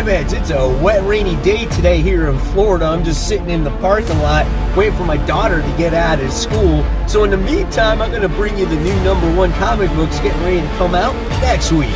Webheads, it's a wet, rainy day today here in Florida. I'm just sitting in the parking lot waiting for my daughter to get out of school. So in the meantime, I'm going to bring you the new #1 comic books getting ready to come out next week.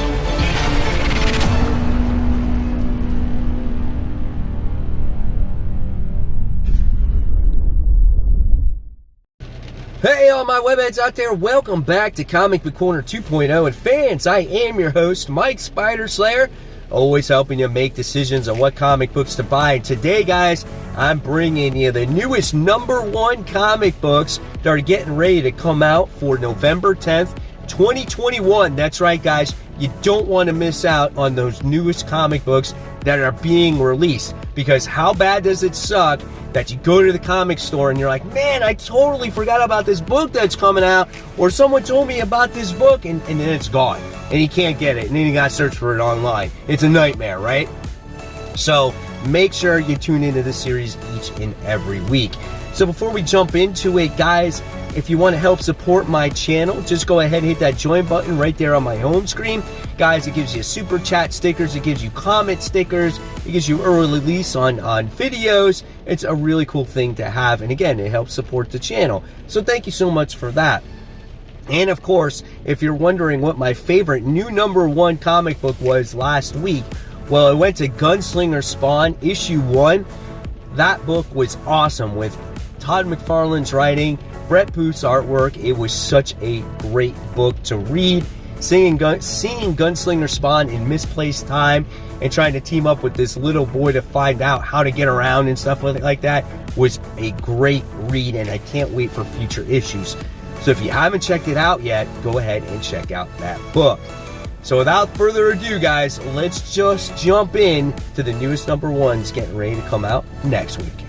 Hey, all my webheads out there, welcome back to Comic Book Corner 2.0. And fans, I am your host, Mike Spider Slayer, always helping you make decisions on what comic books to buy. And today, guys, I'm bringing you the newest #1 comic books that are getting ready to come out for November 10th, 2021. That's right, guys. You don't want to miss out on those newest comic books that are being released. Because how bad does it suck that you go to the comic store and you're like, man, I totally forgot about this book that's coming out, or someone told me about this book, and then it's gone, and you can't get it, and then you gotta search for it online. It's a nightmare, right? So make sure you tune into this series each and every week. So before we jump into it, guys, if you want to help support my channel, just go ahead and hit that join button right there on my home screen. Guys, it gives you super chat stickers, it gives you comment stickers, it gives you early release on videos. It's a really cool thing to have, and again, it helps support the channel. So thank you so much for that. And of course, if you're wondering what my favorite new #1 comic book was last week, well, it went to Gunslinger Spawn issue 1. That book was awesome with Todd McFarlane's writing, Brett Booth's artwork. It was such a great book to read. Seeing Gunslinger Spawn in misplaced time and trying to team up with this little boy to find out how to get around and stuff like that was a great read, and I can't wait for future issues. So if you haven't checked it out yet, go ahead and check out that book. So without further ado, guys, let's just jump in to the newest #1s getting ready to come out next week.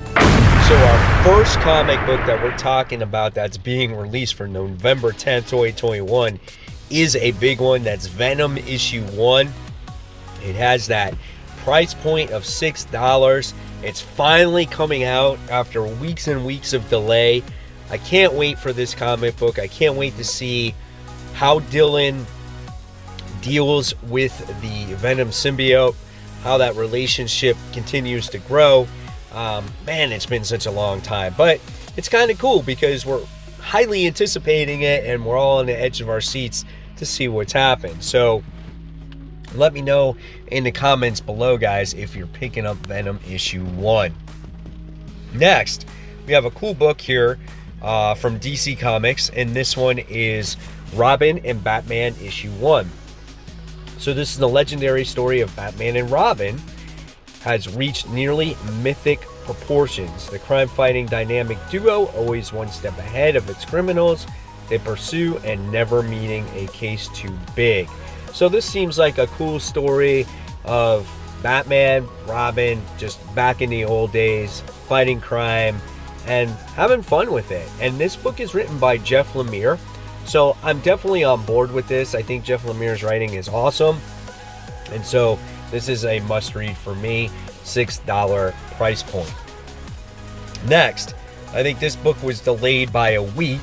So our first comic book that we're talking about that's being released for November 10th, 2021 is a big one. That's Venom issue 1. It has that price point of $6. It's finally coming out after weeks and weeks of delay. I can't wait for this comic book. I can't wait to see how Dylan deals with the Venom symbiote, how that relationship continues to grow. Man, it's been such a long time, but it's kind of cool because we're highly anticipating it and we're all on the edge of our seats to see what's happened. So let me know in the comments below, guys, if you're picking up Venom issue 1. Next, we have a cool book here from DC Comics, and this one is Robin and Batman issue 1. So this is the legendary story of Batman and Robin has reached nearly mythic proportions. The crime-fighting dynamic duo, always one step ahead of its criminals, they pursue and never meeting a case too big. So this seems like a cool story of Batman, Robin, just back in the old days, fighting crime and having fun with it. And this book is written by Jeff Lemire, so I'm definitely on board with this. I think Jeff Lemire's writing is awesome, and so this is a must-read for me. $6 price point. Next, I think this book was delayed by a week,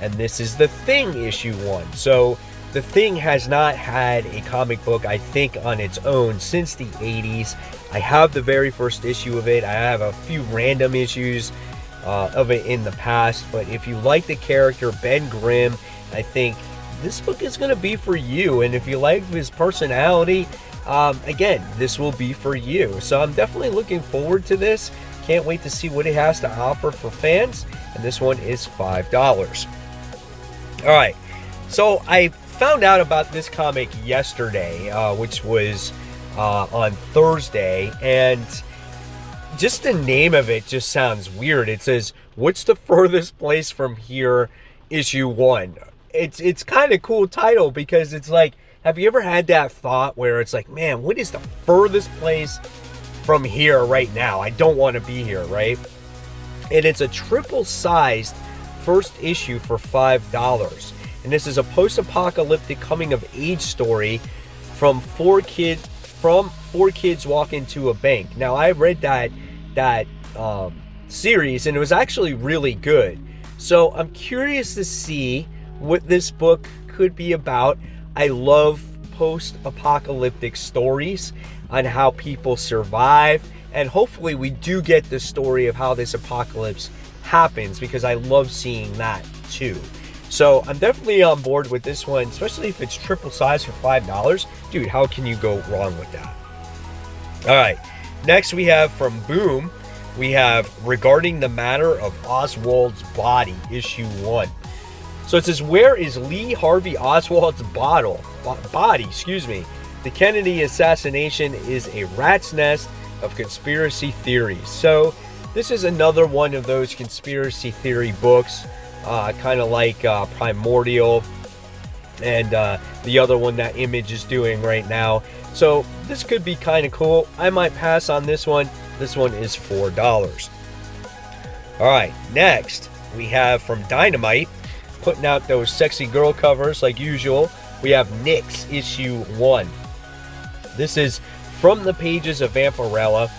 and this is The Thing issue 1. So The Thing has not had a comic book, I think, on its own since the 80s. I have the very first issue of it. I have a few random issues of it in the past, but if you like the character Ben Grimm, I think this book is going to be for you. And if you like his personality, again, this will be for you. So I'm definitely looking forward to this. Can't wait to see what it has to offer for fans. And this one is $5. All right. So I found out about this comic yesterday, which was on Thursday. And just the name of it just sounds weird. It says, "What's the furthest place from here? Issue 1." It's kind of cool title because it's like, have you ever had that thought where it's like, man, what is the furthest place from here right now? I don't want to be here, right? And it's a triple-sized first issue for $5. And this is a post-apocalyptic coming-of-age story from four kids walk into a bank. Now, I read that series, and it was actually really good. So I'm curious to see what this book could be about. I love post-apocalyptic stories. on how people survive. And hopefully we do get the story of how this apocalypse happens, because I love seeing that too. So I'm definitely on board with this one, especially if it's triple size for $5. Dude, how can you go wrong with that? All right, next we have from Boom, we have Regarding the Matter of Oswald's Body, issue 1. So it says, where is Lee Harvey Oswald's body? The Kennedy assassination is a rat's nest of conspiracy theories. So this is another one of those conspiracy theory books, kind of like Primordial and the other one that Image is doing right now. So this could be kind of cool. I might pass on this one. This one is $4. All right, next we have from Dynamite, putting out those sexy girl covers like usual. We have Nyx issue 1. This is from the pages of Vampirella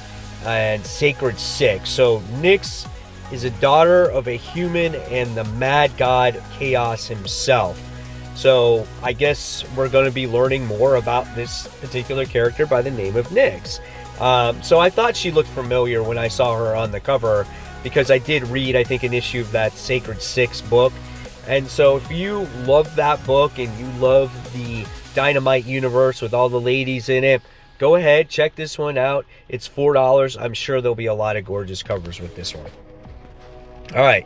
and Sacred 6. So Nyx is a daughter of a human and the mad god Chaos himself. So I guess we're going to be learning more about this particular character by the name of Nyx. So I thought she looked familiar when I saw her on the cover, because I did read, I think, an issue of that Sacred 6 book. And so if you love that book and you love the Dynamite universe with all the ladies in it, go ahead, check this one out. It's $4. I'm sure there'll be a lot of gorgeous covers with this one. All right.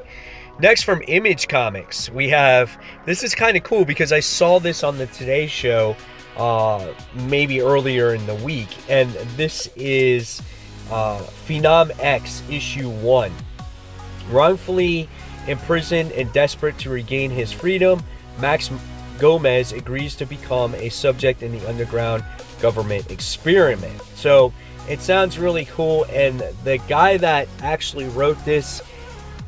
Next from Image Comics, we have, this is kind of cool because I saw this on the Today Show maybe earlier in the week. And this is Phenom X issue 1. Wrongfully imprisoned and desperate to regain his freedom, Max Gomez agrees to become a subject in the underground government experiment. So it sounds really cool, and the guy that actually wrote this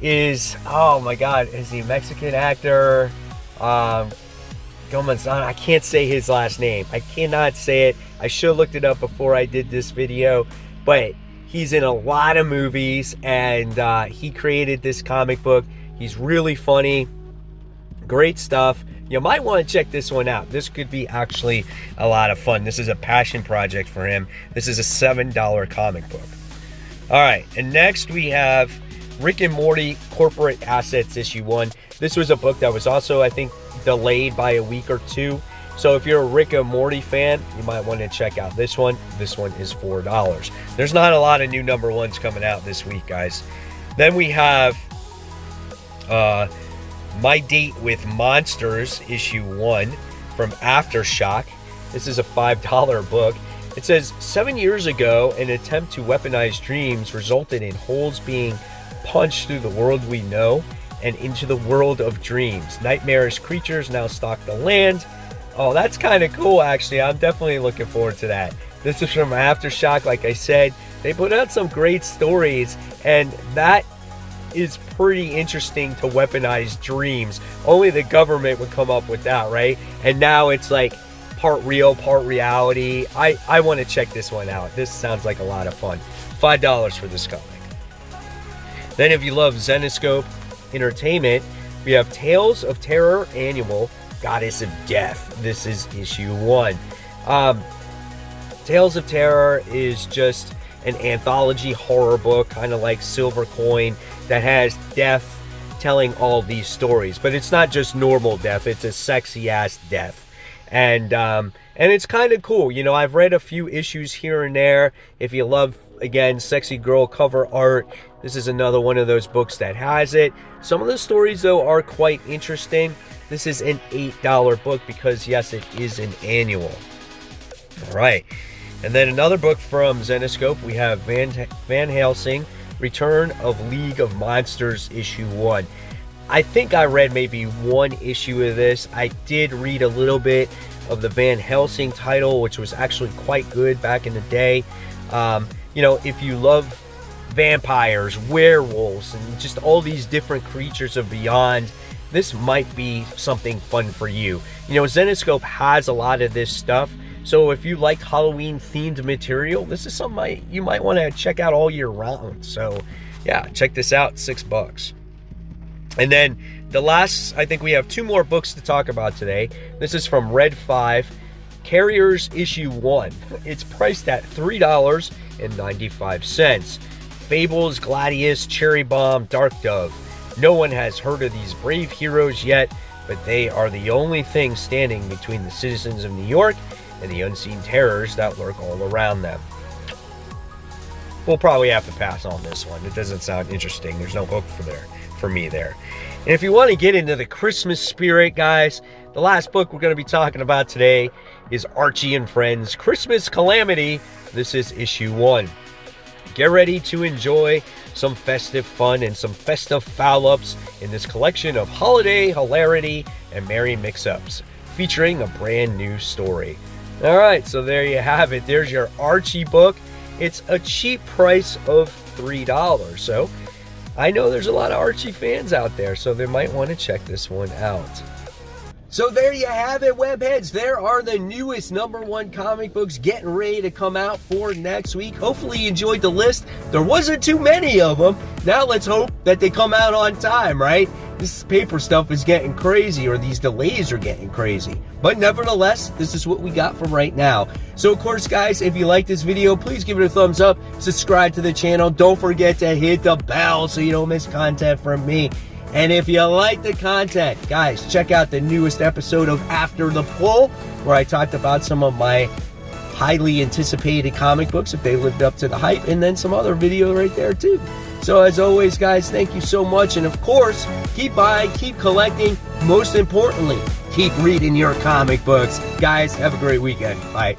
is, oh my god, is he a Mexican actor? Gomez, I can't say his last name. I cannot say it. I should have looked it up before I did this video, but he's in a lot of movies, and he created this comic book. He's really funny, great stuff. You might want to check this one out. This could be actually a lot of fun. This is a passion project for him. This is a $7 comic book. All right, and next we have Rick and Morty Corporate Assets issue 1. This was a book that was also, I think, delayed by a week or two. So if you're a Rick and Morty fan, you might want to check out this one. This one is $4. There's not a lot of new number ones coming out this week, guys. Then we have My Date with Monsters issue 1 from Aftershock. This is a $5 book. It says, 7 years ago, an attempt to weaponize dreams resulted in holes being punched through the world we know and into the world of dreams. Nightmarish creatures now stalk the land. Oh, that's kind of cool, actually. I'm definitely looking forward to that. This is from Aftershock. Like I said, they put out some great stories, and that is pretty interesting to weaponize dreams. Only the government would come up with that, right? And now it's like part real, part reality. I want to check this one out. This sounds like a lot of fun. $5 for this comic. Then if you love Zenescope Entertainment, we have Tales of Terror Annual, Goddess of Death. This is issue 1. Tales of Terror is just an anthology horror book, kind of like Silver Coin, that has death telling all these stories. But it's not just normal death, it's a sexy ass death. And it's kind of cool. You know, I've read a few issues here and there. If you love, again, sexy girl cover art, this is another one of those books that has it. Some of the stories, though, are quite interesting. This is an $8 book because, yes, it is an annual. All right. And then another book from Zenescope, we have Van Helsing, Return of League of Monsters, issue 1. I think I read maybe one issue of this. I did read a little bit of the Van Helsing title, which was actually quite good back in the day. You know, if you love vampires, werewolves, and just all these different creatures of beyond, this might be something fun for you. You know, Zenescope has a lot of this stuff. So if you like Halloween themed material, this is something you might want to check out all year round. So yeah, check this out, $6. And then the last, I think we have 2 more books to talk about today. This is from Red 5, Carriers Issue 1. It's priced at $3.95. Fables, Gladius, Cherry Bomb, Dark Dove. No one has heard of these brave heroes yet, but they are the only thing standing between the citizens of New York and the unseen terrors that lurk all around them. We'll probably have to pass on this one. It doesn't sound interesting. There's no hook for me there. And if you want to get into the Christmas spirit, guys, the last book we're going to be talking about today is Archie and Friends Christmas Calamity. This is issue 1. Get ready to enjoy some festive fun and some festive foul-ups in this collection of holiday hilarity and merry mix-ups, featuring a brand new story. All right, so there you have it. There's your Archie book. It's a cheap price of $3. So I know there's a lot of Archie fans out there, so they might want to check this one out. So there you have it, webheads. There are the newest #1 comic books getting ready to come out for next week. Hopefully you enjoyed the list. There wasn't too many of them. Now let's hope that they come out on time, right? This paper stuff is getting crazy, or these delays are getting crazy. But nevertheless, this is what we got for right now. So of course, guys, if you like this video, please give it a thumbs up. Subscribe to the channel. Don't forget to hit the bell so you don't miss content from me. And if you like the content, guys, check out the newest episode of After the Pull, where I talked about some of my highly anticipated comic books, if they lived up to the hype, and then some other video right there too. So as always, guys, thank you so much. And of course, keep buying, keep collecting. Most importantly, keep reading your comic books. Guys, have a great weekend. Bye.